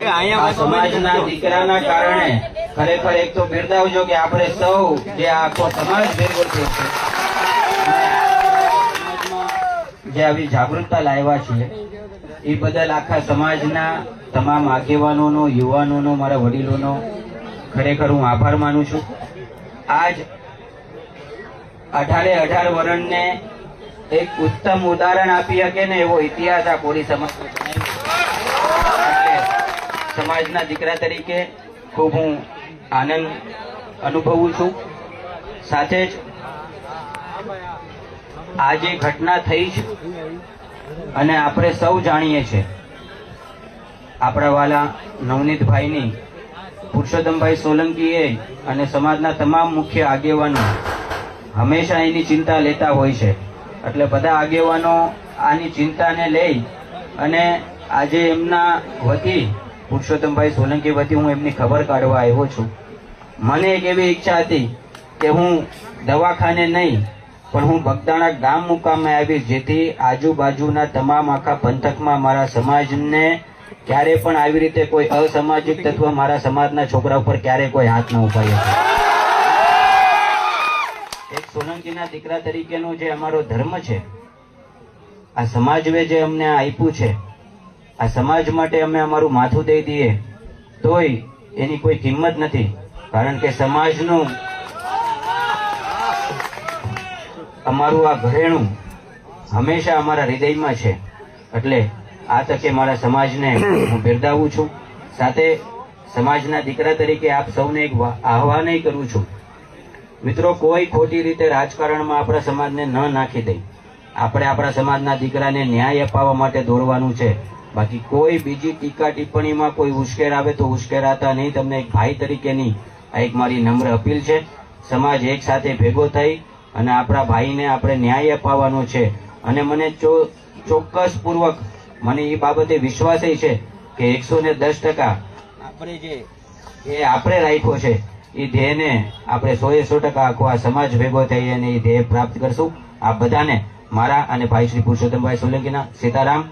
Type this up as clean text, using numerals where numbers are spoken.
આ સમાજના દીકરાના કારણે ખરેખર એક તો બિરદાવજો કે આપણે સૌ જે આખો સમાજ ભેગો થયો છે જે આવી જાગૃતતા લાવ્યા છીએ એ બદલ આખા સમાજના તમામ આગેવાનોનો, યુવાનોનો, મારા વડીલોનો ખરેખર હું આભાર માનું છું. આજ 18 વર્ષને એક ઉત્તમ ઉદાહરણ આપી શકે ને એવો ઇતિહાસ આ કોળી સમાજ સમાજના દીકરા તરીકે ખૂબ હું આનંદ અનુભવું છું. સાથે જ આ જે ઘટના થઈ છે અને આપણે સૌ જાણીએ છીએ આપણા વાલા નવનીતભાઈની, પુરુષોત્તમભાઈ સોલંકીએ અને સમાજના તમામ મુખ્ય આગેવાનો હંમેશા એની ચિંતા લેતા હોય છે. એટલે બધા આગેવાનો આની ચિંતાને લઈ અને આજે એમના વતી પુરુષોત્તમભાઈ સોલંકી વતી હું એમની ખબર કાઢવા આવ્યો છું. મને એક એવી ઈચ્છા હતી કે હું દવાખાને નહીં પણ હું બગદાણા ગામ મુકામે આવીશ, જેથી આજુબાજુના તમામ આખા પંથકમાં મારા સમાજને ક્યારે પણ આવી રીતે કોઈ અસામાજિક તત્વ મારા સમાજના છોકરા ઉપર ક્યારે કોઈ હાથ ન ઉપાડે. એક સોલંકીના દીકરા તરીકેનો જે અમારો ધર્મ છે, આ સમાજે જે અમને આપ્યું છે, આ સમાજ માટે અમે અમારું માથું દઈ દઈએ તોય એની કોઈ કિંમત નથી. કારણ કે સમાજનું અમારું આ ઘરેણું હંમેશા અમારા હૃદયમાં છે. એટલે આ તકે મારા સમાજને હું બિરદાવું છું. સાથે સમાજના દીકરા તરીકે આપ સૌને એક આહ્વાન કરું છું, મિત્રો, કોઈ ખોટી રીતે રાજકારણમાં આપણા સમાજને ન નાખી દઈ. આપણે આપણા સમાજના દીકરાને ન્યાય અપાવવા માટે દોડવાનું છે. બાકી કોઈ બીજી ટીકા ટિપ્પણીમાં કોઈ ઉશ્કેર આવે તો ઉશ્કેરાતા નહીં. તમને એક ભાઈ તરીકેની આ એક મારી નમ્ર અપીલ છે. સમાજ એક સાથે ભેગો થઈ અને આપણા ભાઈને આપણે ન્યાય અપાવવાનો છે. અને મને ચોક્કસપૂર્વક મને એ બાબતે વિશ્વાસ છે કે 110% આપણે જે એ આપણે રાખ્યો છે એ ધ્યેયને આપણે 100% આખો આ સમાજ ભેગો થઈ અને એ ધ્યેય પ્રાપ્ત કરશું. આ બધાને મારા અને ભાઈ શ્રી પુરુષોત્તમભાઈ સોલંકીના સીતારામ.